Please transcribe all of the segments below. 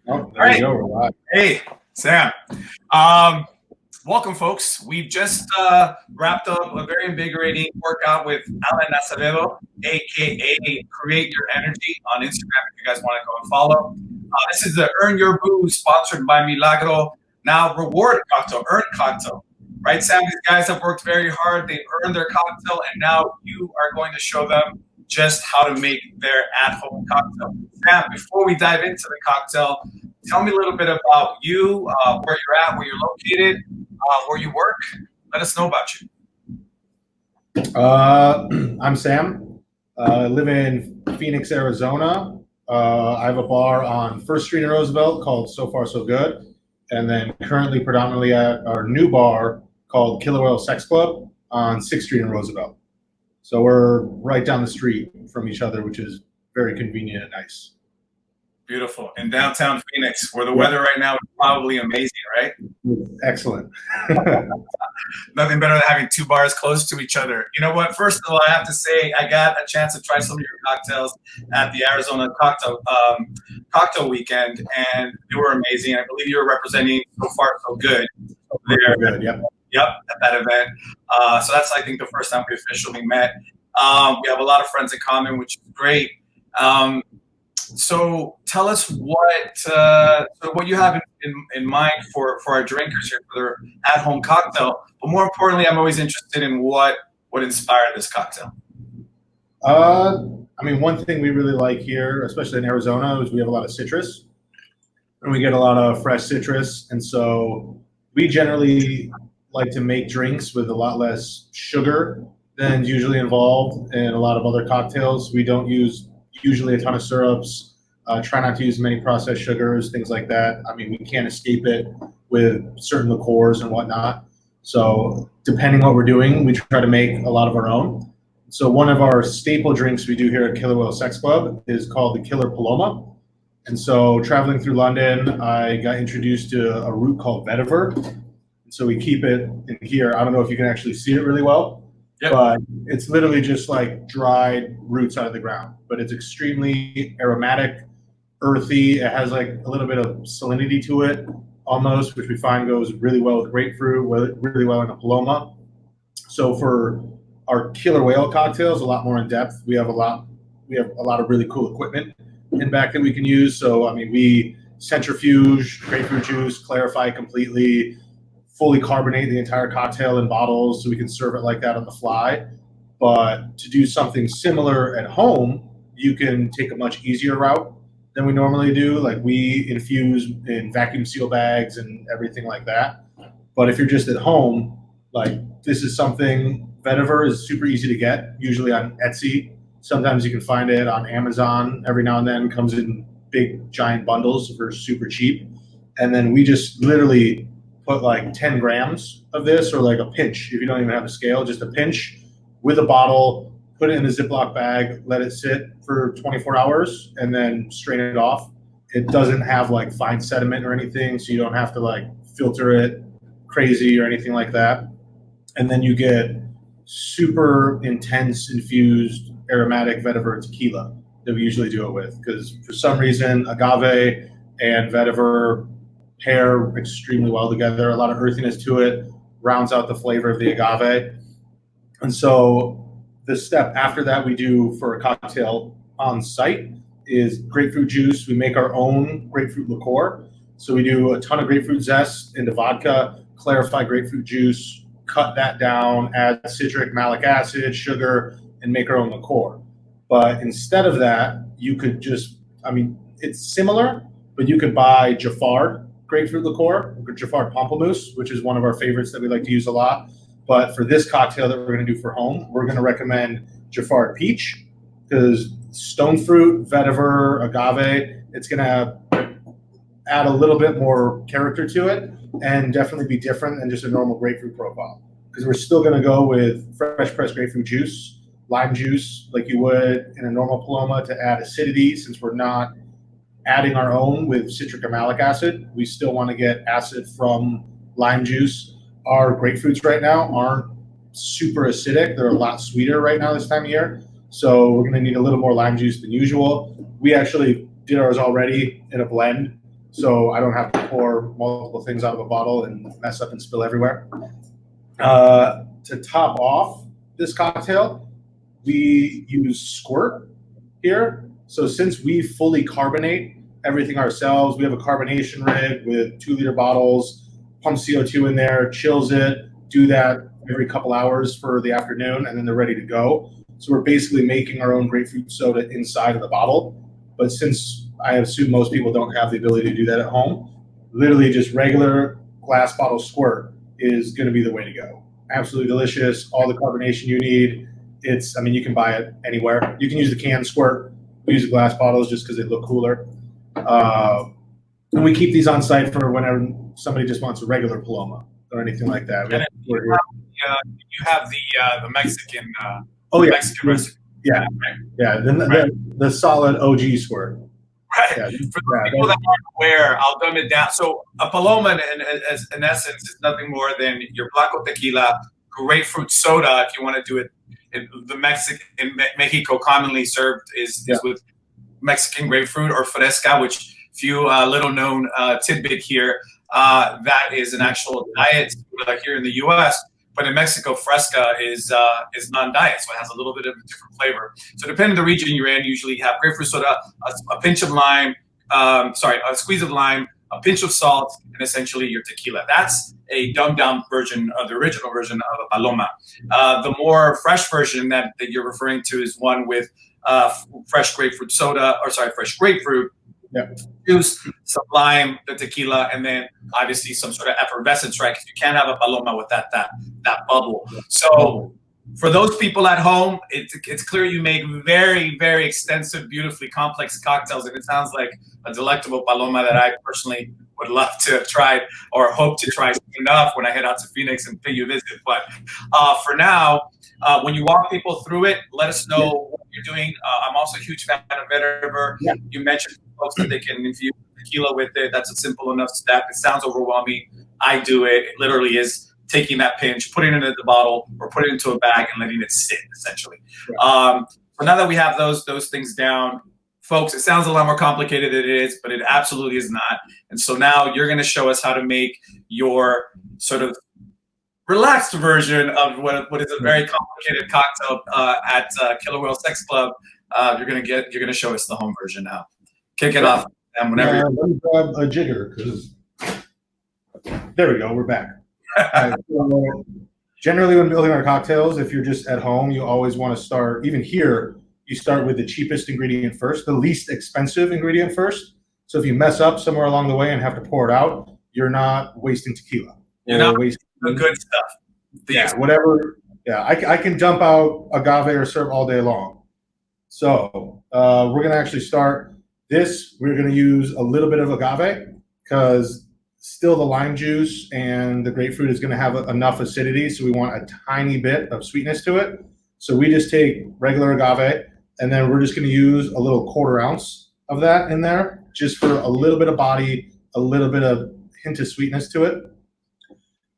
Oh, All there we right. go. We're live. Hey, Sam. Welcome, folks. We've just wrapped up a very invigorating workout with Alan Acevedo, a.k.a. Create Your Energy on Instagram if you guys want to go and follow. This is the Earn Your Booze sponsored by Milagro. Now, reward cocktail, earn cocktail. Right, Sam? These guys have worked very hard. They've earned their cocktail, and now you are going to show them just how to make their at-home cocktail. Sam, before we dive into the cocktail, tell me a little bit about you, where you're at, where you're located, where you work. Let us know about you. I'm Sam. I live in Phoenix, Arizona. I have a bar on First Street in Roosevelt called So Far So Good, and then currently predominantly at our new bar called Killer Sex Club on 6th Street in Roosevelt. So we're right down the street from each other, which is very convenient and nice. Beautiful. In downtown Phoenix, where the weather right now is probably amazing, right? Excellent. Nothing better than having two bars close to each other. You know what? First of all, I have to say I got a chance to try some of your cocktails at the Arizona cocktail weekend, and they were amazing. I believe you were representing So Far So Good there. Good, yep. Yep, at that event. So that's, I think, the first time we officially met. We have a lot of friends in common, which is great. So tell us what you have in mind for our drinkers here for their at-home cocktail. But more importantly, I'm always interested in what inspired this cocktail. I mean, one thing we really like here, especially in Arizona, is we have a lot of citrus, and we get a lot of fresh citrus. And so we generally like to make drinks with a lot less sugar than usually involved in a lot of other cocktails. We don't use usually a ton of syrups, try not to use many processed sugars, things like that. I mean, we can't escape it with certain liqueurs and whatnot. So depending what we're doing, we try to make a lot of our own. So one of our staple drinks we do here at Killer Whale Sex Club is called the Killer Paloma. And so traveling through London, I got introduced to a root called vetiver. So we keep it in here. I don't know if you can actually see it really well. Yep. But it's literally just like dried roots out of the ground. But it's extremely aromatic, earthy. It has like a little bit of salinity to it almost, which we find goes really well with grapefruit, really well in a Paloma. So for our Killer Whale cocktails, a lot more in depth. We have a lot of really cool equipment in back that we can use. So I mean, we centrifuge grapefruit juice, clarify completely, fully carbonate the entire cocktail in bottles so we can serve it like that on the fly. But to do something similar at home, you can take a much easier route than we normally do. Like we infuse in vacuum seal bags and everything like that. But if you're just at home, like this is something, vetiver is super easy to get, usually on Etsy. Sometimes you can find it on Amazon. Every now and then comes in big giant bundles for super cheap. And then we just literally put like 10 grams of this, or like a pinch, if you don't even have a scale, just a pinch with a bottle, put it in a Ziploc bag, let it sit for 24 hours, and then strain it off. It doesn't have like fine sediment or anything, so you don't have to like filter it crazy or anything like that. And then you get super intense infused aromatic vetiver tequila that we usually do it with, because for some reason agave and vetiver pair extremely well together. A lot of earthiness to it, rounds out the flavor of the agave. And so the step after that we do for a cocktail on site is grapefruit juice. We make our own grapefruit liqueur. So we do a ton of grapefruit zest into vodka, clarify grapefruit juice, cut that down, add citric, malic acid, sugar, and make our own liqueur. But instead of that, you could just, I mean, it's similar, but you could buy Giffard grapefruit liqueur, Giffard pamplemousse, which is one of our favorites that we like to use a lot. But for this cocktail that we're going to do for home, we're going to recommend Giffard peach, because stone fruit, vetiver, agave, it's going to add a little bit more character to it and definitely be different than just a normal grapefruit profile. Because we're still going to go with fresh pressed grapefruit juice, lime juice, like you would in a normal Paloma, to add acidity, since we're not adding our own with citric or malic acid. We still want to get acid from lime juice. Our grapefruits right now aren't super acidic. They're a lot sweeter right now this time of year. So we're going to need a little more lime juice than usual. We actually did ours already in a blend. so I don't have to pour multiple things out of a bottle and mess up and spill everywhere. To top off this cocktail, we use Squirt here. So since we fully carbonate everything ourselves, we have a carbonation rig with 2-liter bottles, pump CO2 in there, chills it, do that every couple hours for the afternoon, and then they're ready to go. So we're basically making our own grapefruit soda inside of the bottle. But since I assume most people don't have the ability to do that at home, literally just regular glass bottle Squirt is going to be the way to go. Absolutely delicious. All the carbonation you need. I mean, you can buy it anywhere. You can use the canned Squirt. We use the glass bottles just because they look cooler. And we keep these on site for whenever somebody just wants a regular Paloma or anything like that. You have the Mexican. Mexican recipe. Yeah, yeah. The solid OG Squirt. Right. Yeah. For the people that aren't aware, I'll dumb it down. So a Paloma, in essence, is nothing more than your Milagro Tequila, grapefruit soda. If you want to do it, in Mexico, commonly served is with Mexican grapefruit or fresca, which few little known tidbit here. That is an actual diet here in the U.S. But in Mexico, fresca is non-diet, so it has a little bit of a different flavor. So depending on the region you're in, usually you have grapefruit soda, a pinch of lime, a squeeze of lime, a pinch of salt, and essentially your tequila. That's a dumbed-down version of the original version of a Paloma. The more fresh version that you're referring to is one with fresh grapefruit juice, some lime, the tequila, and then obviously some sort of effervescence, right? Because you can't have a Paloma with that bubble. So for those people at home, it's clear you make very, very extensive, beautifully complex cocktails, and it sounds like a delectable Paloma that I personally would love to have tried or hope to try soon enough when I head out to Phoenix and pay you a visit. But for now, when you walk people through it, let us know what you're doing. I'm also a huge fan of vetiver. Yeah. You mentioned folks that they can infuse tequila with it. That's a simple enough step. It sounds overwhelming. I do it. It literally is taking that pinch, putting it into the bottle, or put it into a bag and letting it sit, essentially. Yeah. So now that we have those things down, folks, it sounds a lot more complicated than it is, but it absolutely is not. And so now you're going to show us how to make your sort of relaxed version of what is a very complicated cocktail at Killer Whale Sex Club. You're going to show us the home version now. Kick it off, and whenever. Let me grab a jigger because there we go. We're back. Right, so generally, when building our cocktails, if you're just at home, you always want to start. Even here, you start with the cheapest ingredient first, the least expensive ingredient first. So if you mess up somewhere along the way and have to pour it out, you're not wasting tequila. You're not wasting the good stuff. Whatever. Yeah, I can dump out agave or syrup all day long. So we're gonna actually start this. We're gonna use a little bit of agave because still the lime juice and the grapefruit is gonna have enough acidity, so we want a tiny bit of sweetness to it. So we just take regular agave, and then we're just gonna use a little 1/4 ounce of that in there, just for a little bit of body, a little bit of hint of sweetness to it.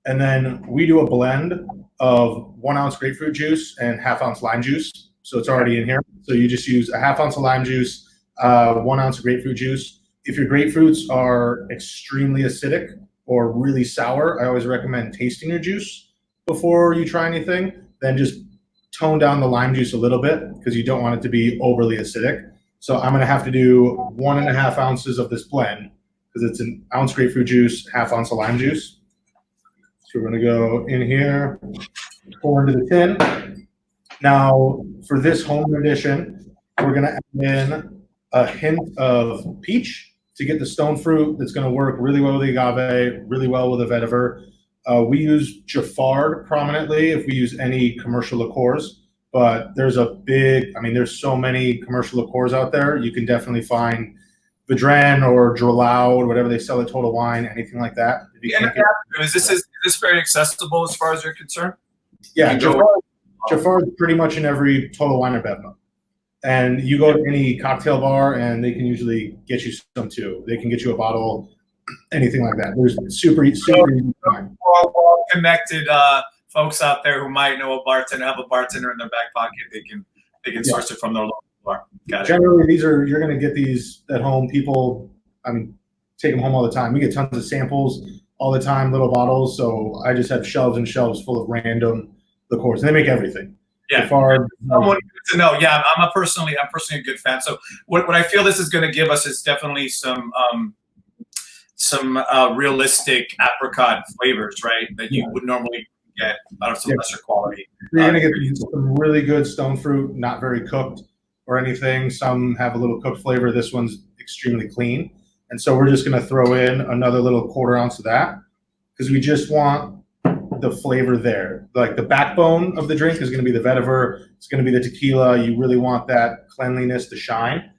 And then we do a blend of 1 ounce grapefruit juice and 1/2 ounce lime juice. So it's already in here. So you just use a 1/2 ounce of lime juice, 1 ounce of grapefruit juice. If your grapefruits are extremely acidic or really sour, I always recommend tasting your juice before you try anything. Then just tone down the lime juice a little bit because you don't want it to be overly acidic. So I'm going to have to do 1.5 ounces of this blend because it's an ounce grapefruit juice, 1/2 ounce of lime juice. So we're going to go in here, pour into the tin. Now, for this home edition, we're going to add in a hint of peach to get the stone fruit that's going to work really well with the agave, really well with the vetiver. We use Giffard prominently if we use any commercial liqueurs, but there's there's so many commercial liqueurs out there. You can definitely find Vedran or Drolau or whatever they sell at Total Wine, anything like that. Is this very accessible as far as you're concerned? Yeah, Giffard is pretty much in every Total Wine or Bevmo. And you go to any cocktail bar and they can usually get you some too. They can get you a bottle, anything like that. There's super easy. Well connected folks out there who might know have a bartender in their back pocket. They can source it from their local bar. Got it. Generally, you're going to get these at home. People, take them home all the time. We get tons of samples all the time, little bottles. So I just have shelves and shelves full of random liqueurs, and they make everything. Yeah. Someone to know. Yeah, I'm personally a good fan. So what I feel this is going to give us is definitely some realistic apricot flavors, right? That you would normally get out of some lesser quality. You're going to get some really good stone fruit, not very cooked or anything. Some have a little cooked flavor. This one's extremely clean. And so we're just going to throw in another little 1/4 ounce of that because we just want the flavor there. Like the backbone of the drink is going to be the vetiver. It's going to be the tequila. You really want that cleanliness to shine.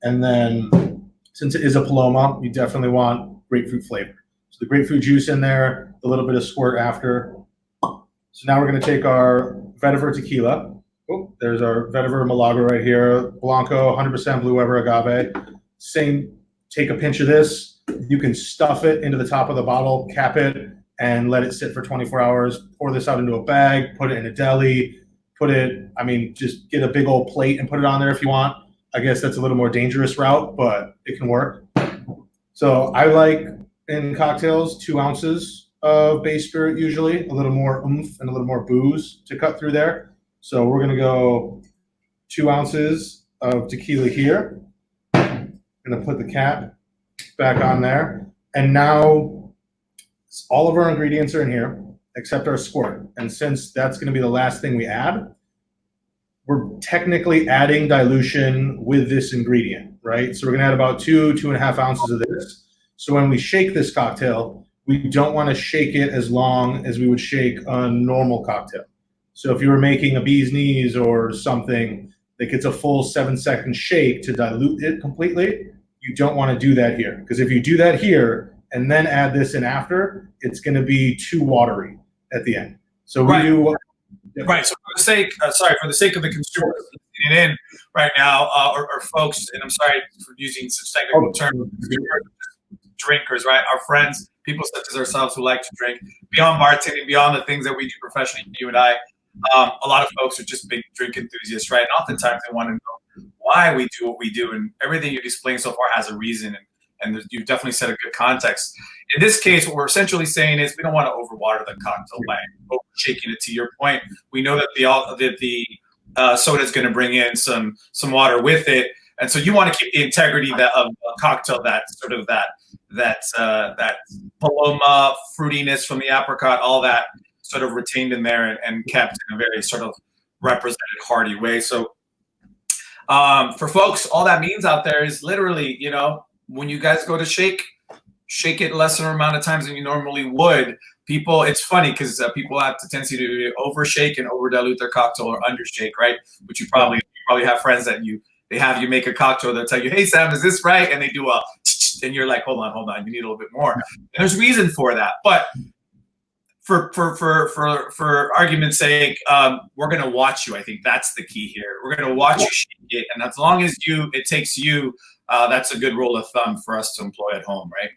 And then since it is a Paloma, you definitely want grapefruit flavor. So the grapefruit juice in there, a little bit of squirt after. So now we're going to take our vetiver tequila. Oh, there's our vetiver Milagro right here. Blanco, 100% Blue Weber agave. Same, take a pinch of this. You can stuff it into the top of the bottle, cap it, and let it sit for 24 hours. Pour this out into a bag, put it in a deli, just get a big old plate and put it on there if you want. I guess that's a little more dangerous route, but it can work. So I like in cocktails 2 ounces of base spirit usually, a little more oomph and a little more booze to cut through there. So we're gonna go 2 ounces of tequila here. Gonna put the cap back on there. And now all of our ingredients are in here except our squirt. And since that's gonna be the last thing we add, we're technically adding dilution with this ingredient, right? So we're gonna add about 2.5 ounces of this. So when we shake this cocktail, we don't wanna shake it as long as we would shake a normal cocktail. So if you were making a bee's knees or something that gets a full 7-second shake to dilute it completely, you don't wanna do that here. Because if you do that here and then add this in after, it's gonna be too watery at the end. So we do what. Right. So for the sake of the consumers listening in right now, or folks, and I'm sorry for using such technical terms, drinkers, right? Our friends, people such as ourselves who like to drink, beyond bartending, beyond the things that we do professionally, you and I, a lot of folks are just big drink enthusiasts, right? And oftentimes they want to know why we do what we do, and everything you've explained so far has a reason, and you've definitely set a good context. In this case, what we're essentially saying is we don't want to overwater the cocktail by over shaking it. To your point, we know that the soda is going to bring in some water with it, and so you want to keep the integrity of a cocktail, that sort of that Paloma fruitiness from the apricot, all that sort of retained in there and kept in a very sort of represented hearty way. So for folks, all that means out there is literally, when you guys go to shake it lesser amount of times than you normally would. People, it's funny because people have the tendency to overshake and over dilute their cocktail or undershake, right? But you probably have friends that they have you make a cocktail, they'll tell you, "Hey Sam, is this right?" And they do and you're like, hold on, you need a little bit more. And there's reason for that, but for argument's sake, we're gonna watch you. I think that's the key here. We're gonna watch you shake it, and as long as it takes you, that's a good rule of thumb for us to employ at home, right?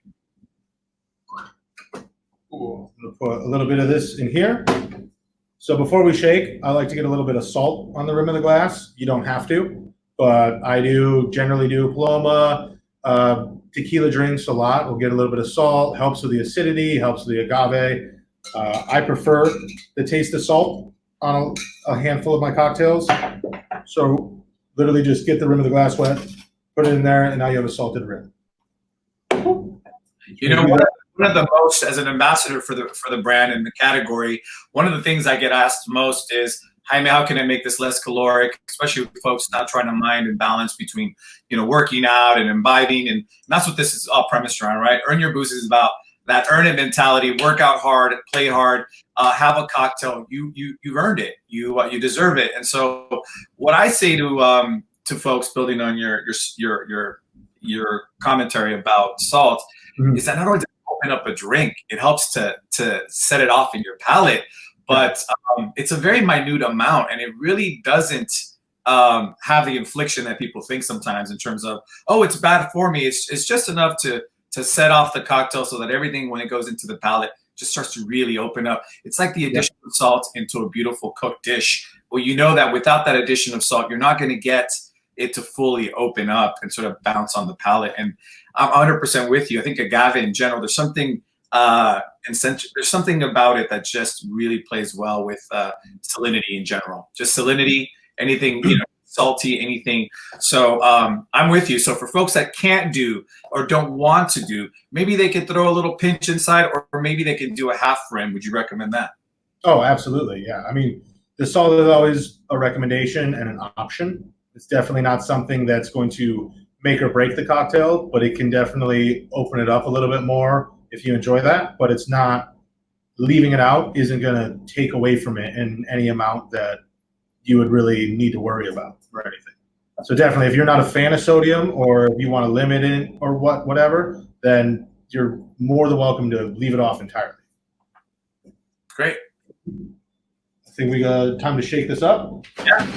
Cool. I'm gonna put a little bit of this in here. So before we shake, I like to get a little bit of salt on the rim of the glass. You don't have to, but I generally do. Paloma, tequila drinks a lot. We'll get a little bit of salt, helps with the acidity, helps with the agave. I prefer the taste of salt on a handful of my cocktails. So literally just get the rim of the glass wet, put it in there, and now you have a salted rim. One of the most, as an ambassador for the brand and the category, one of the things I get asked most is, Jaime, how can I make this less caloric, especially with folks not trying to mind and balance between, working out and imbibing, and that's what this is all premised around, right? Earn Your Boost is about that earn it mentality. Work out hard, play hard, have a cocktail. You've earned it. You deserve it. And so, what I say to folks, building on your commentary about salt, is that not only does it open up a drink, it helps to set it off in your palate, but it's a very minute amount, and it really doesn't have the infliction that people think sometimes in terms of, oh, it's bad for me. It's just enough to set off the cocktail so that everything, when it goes into the palate, just starts to really open up. It's like the addition of salt into a beautiful cooked dish. Well, you know that without that addition of salt, you're not going to get it to fully open up and sort of bounce on the palate. And I'm 100% with you. I think agave in general, there's something there's something about it that just really plays well with salinity in general. Just salinity, anything, salty, anything. So I'm with you. So for folks that can't do or don't want to do, maybe they could throw a little pinch inside, or maybe they can do a half rim. Would you recommend that? Oh, absolutely. Yeah. I mean, the salt is always a recommendation and an option. It's definitely not something that's going to make or break the cocktail, but it can definitely open it up a little bit more if you enjoy that. But it's not, leaving it out isn't going to take away from it in any amount that you would really need to worry about or anything. So definitely, if you're not a fan of sodium, or if you want to limit it or whatever, then you're more than welcome to leave it off entirely. Great. I think we got time to shake this up. Yeah.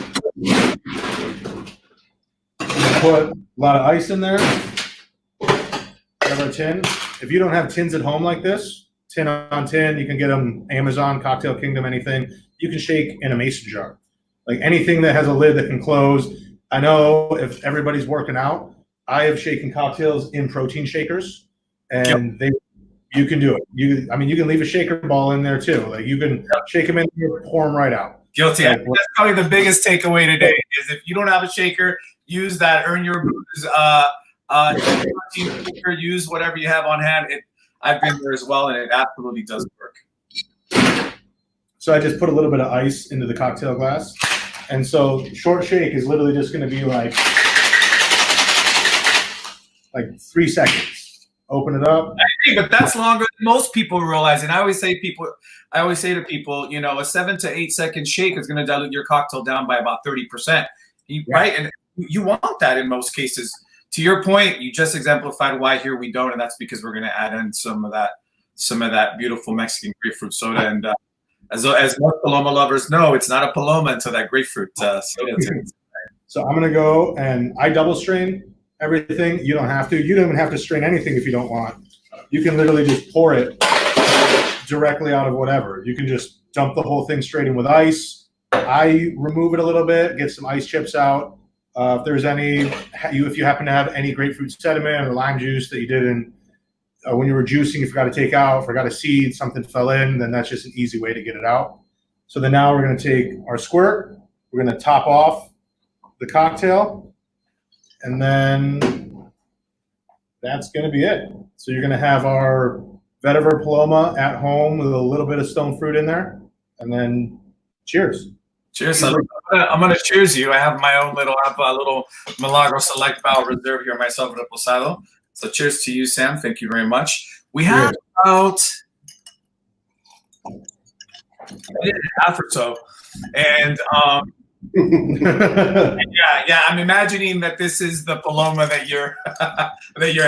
Put a lot of ice in there. Have our tin. If you don't have tins at home like this, tin on tin, you can get them Amazon, Cocktail Kingdom, anything. You can shake in a mason jar. Like anything that has a lid that can close. I know if everybody's working out, I have shaken cocktails in protein shakers, and you can do it. You can leave a shaker ball in there too. Like you can shake them in there, pour them right out. Guilty. Like, that's probably the biggest takeaway today is if you don't have a shaker, use that. Earn your booze. Use whatever you have on hand. I've been there as well, and it absolutely does work. So I just put a little bit of ice into the cocktail glass. And so short shake is literally just going to be like 3 seconds. Open it up. I agree, but that's longer than most people realize. And I always say to people, a 7 to 8 second shake is going to dilute your cocktail down by about 30%. Right? And you want that in most cases. To your point, you just exemplified why here we don't, and that's because we're going to add in some of that beautiful Mexican grapefruit soda. And as most Paloma lovers know, it's not a Paloma until that grapefruit soda. So I'm going to go and I double strain everything. You don't have to. You don't even have to strain anything if you don't want. You can literally just pour it directly out of whatever. You can just dump the whole thing straight in with ice. I remove it a little bit, get some ice chips out. If there's if you happen to have any grapefruit sediment or lime juice that you didn't, when you were juicing, you forgot to take out, forgot a seed, something fell in, then that's just an easy way to get it out. So then now we're going to take our squirt, we're going to top off the cocktail, and then that's going to be it. So you're going to have our vetiver Paloma at home with a little bit of stone fruit in there, and then cheers. Cheers. I'm going to cheers you. I have my own little Milagro Select Bowl Reserve here myself reposado. So cheers to you, Sam. Thank you very much. We have about a minute and a half or so. And I'm imagining that this is the Paloma that you're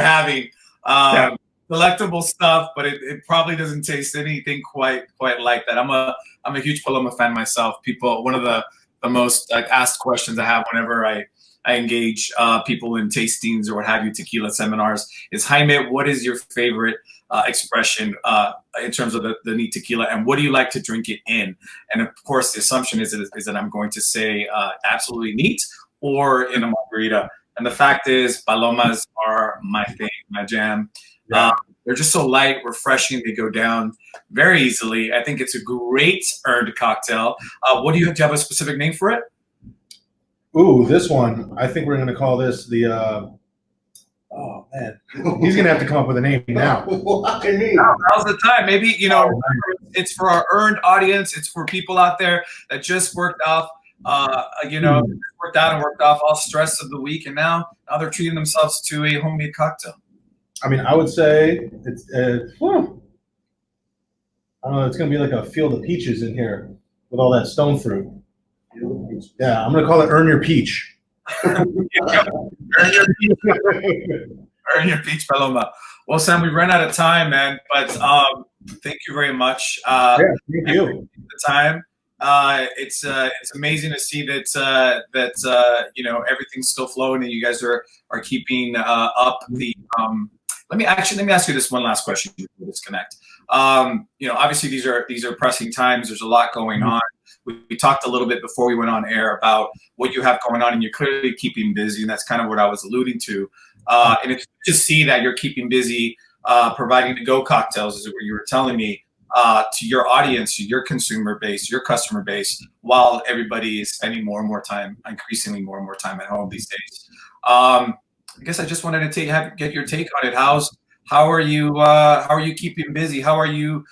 having. Delectable stuff, but it probably doesn't taste anything quite like that. I'm a huge Paloma fan myself. One of the most asked questions I have whenever I engage people in tastings or what have you, tequila seminars, is Jaime, what is your favorite expression in terms of the neat tequila, and what do you like to drink it in? And of course, the assumption is that I'm going to say absolutely neat or in a margarita. And the fact is, Palomas are my thing, my jam. Yeah. They're just so light, refreshing. They go down very easily. I think it's a great earned cocktail. Do you have a specific name for it? Ooh, this one. I think we're going to call this the. Oh man, he's going to have to come up with a name now. Now's the time. Maybe it's for our earned audience. It's for people out there that just worked off. Worked out and worked off all stress of the week, and now they're treating themselves to a homemade cocktail. I mean, I would say it's. I don't know. It's going to be like a field of peaches in here with all that stone fruit. Yeah, I'm going to call it Earn Your Peach. Earn your peach. Earn your peach, Paloma. Well, Sam, we ran out of time, man. But thank you very much. Thank you. The time. It's amazing to see that everything's still flowing and you guys are keeping up the. Let me ask you this one last question before we disconnect. Obviously these are pressing times. There's a lot going on. we talked a little bit before we went on air about what you have going on, and you're clearly keeping busy, and that's kind of what I was alluding to. And it's to see that you're keeping busy, providing to-go cocktails, is what you were telling me, to your audience, your consumer base, your customer base, while everybody is spending more and more time, increasingly more and more time at home these days. I guess I just wanted to get your take on it. How are you keeping busy? How are you?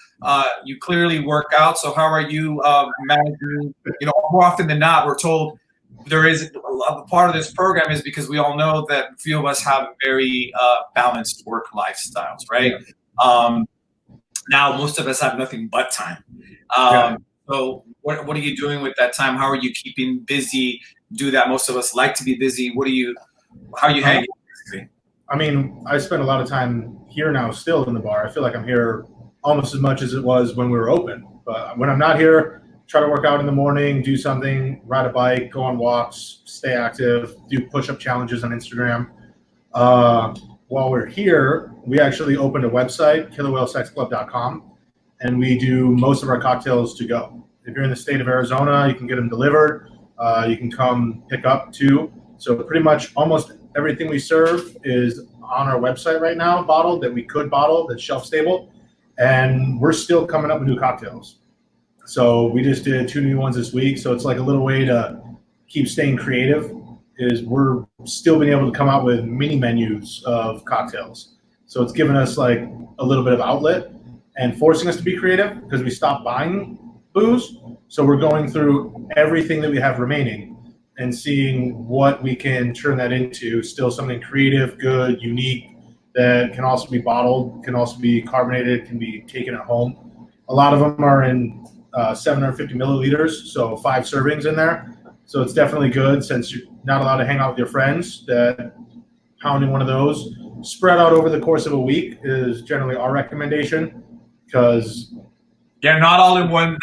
You clearly work out, so how are you managing? You know, more often than not, we're told there is a part of this program is because we all know that a few of us have very balanced work lifestyles, right? Yeah. Now most of us have nothing but time. So what are you doing with that time? How are you keeping busy? Do that. Most of us like to be busy. How are you hanging? I mean, I spend a lot of time here now still in the bar. I feel like I'm here almost as much as it was when we were open. But when I'm not here, try to work out in the morning, do something, ride a bike, go on walks, stay active, do push-up challenges on Instagram. While we're here, we actually opened a website, killerwhalesexclub.com, and we do most of our cocktails to go. If you're in the state of Arizona, you can get them delivered. You can come pick up too. So pretty much almost everything we serve is on our website right now, bottled, that we could bottle, that's shelf stable. And we're still coming up with new cocktails. So we just did 2 new ones this week. So it's like a little way to keep staying creative, is we're still being able to come out with mini menus of cocktails. So it's given us like a little bit of outlet and forcing us to be creative because we stopped buying booze. So we're going through everything that we have remaining and seeing what we can turn that into still something creative, good, unique, that can also be bottled, can also be carbonated, can be taken at home. A lot of them are in 750 milliliters, so 5 servings in there. So it's definitely good, since you're not allowed to hang out with your friends, that pounding one of those spread out over the course of a week is generally our recommendation, because not all in one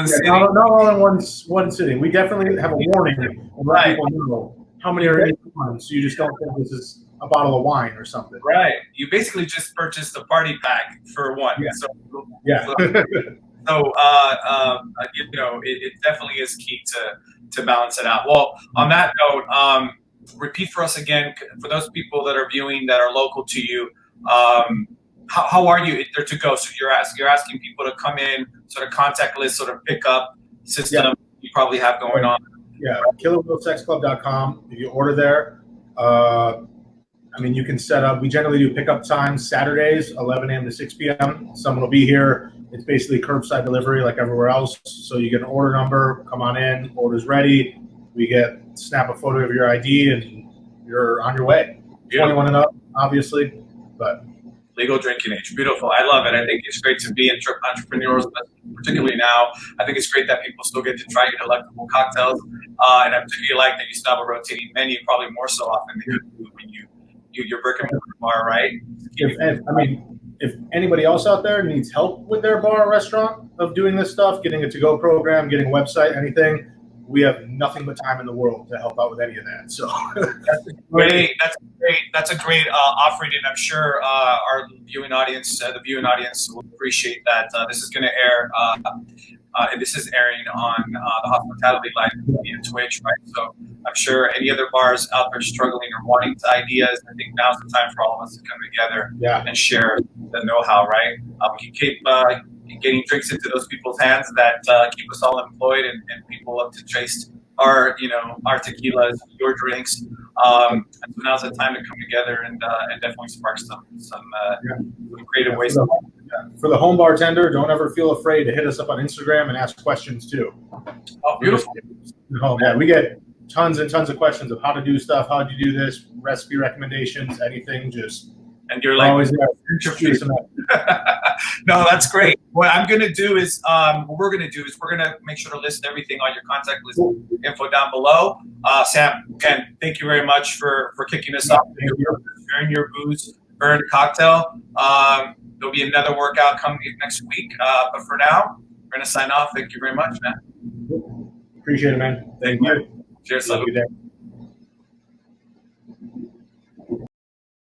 sitting. Not all in one sitting. We definitely have a warning and let people know how many are in each one, so you just don't think this is a bottle of wine or something. Right. You basically just purchased a party pack for one. Yeah. So you know, it definitely is key to balance it out. Well, on that note, repeat for us again, for those people that are viewing that are local to you, how are you there to go? So you're asking people to come in, sort of contactless, sort of pick up system you probably have going on. Yeah, killerwhalesexclub.com. If you order there, I mean, you can set up. We generally do pickup times Saturdays, 11 a.m. to 6 p.m. Someone will be here. It's basically curbside delivery like everywhere else. So you get an order number, come on in, order's ready. We snap a photo of your ID, and you're on your way. Beautiful. 21 and up, obviously, but legal drinking age. Beautiful. I love it. I think it's great to be entrepreneurs, particularly now. I think it's great that people still get to try your delectable cocktails. And I particularly like that you still have a rotating menu, probably more so often than you do when you're brick and mortar bar, right? If anybody else out there needs help with their bar or restaurant of doing this stuff, getting a to-go program, getting a website, anything, we have nothing but time in the world to help out with any of that. So That's a great offering, and I'm sure our viewing audience, the viewing audience, will appreciate that. This is going to air, and this is airing on the Hospitality Live via Twitch, right? So I'm sure any other bars out there struggling or wanting ideas, I think now's the time for all of us to come together and share the know-how, right? We can keep getting drinks into those people's hands that keep us all employed, and people love to taste our tequilas, your drinks. And so now's the time to come together and definitely spark some creative ways. For the home bartender, don't ever feel afraid to hit us up on Instagram and ask questions too. Oh, beautiful. We get tons and tons of questions of how to do stuff, how do you do this, recipe recommendations, anything. And you're like, always no, that's great. What I'm going to do is, we're going to make sure to list everything on your contact list info down below. Sam, Ken, thank you very much for kicking us off. Sharing your booze, earned cocktail. There'll be another workout coming next week. But for now, we're going to sign off. Thank you very much, man. Appreciate it, man. Thank you. Cheers. Salud.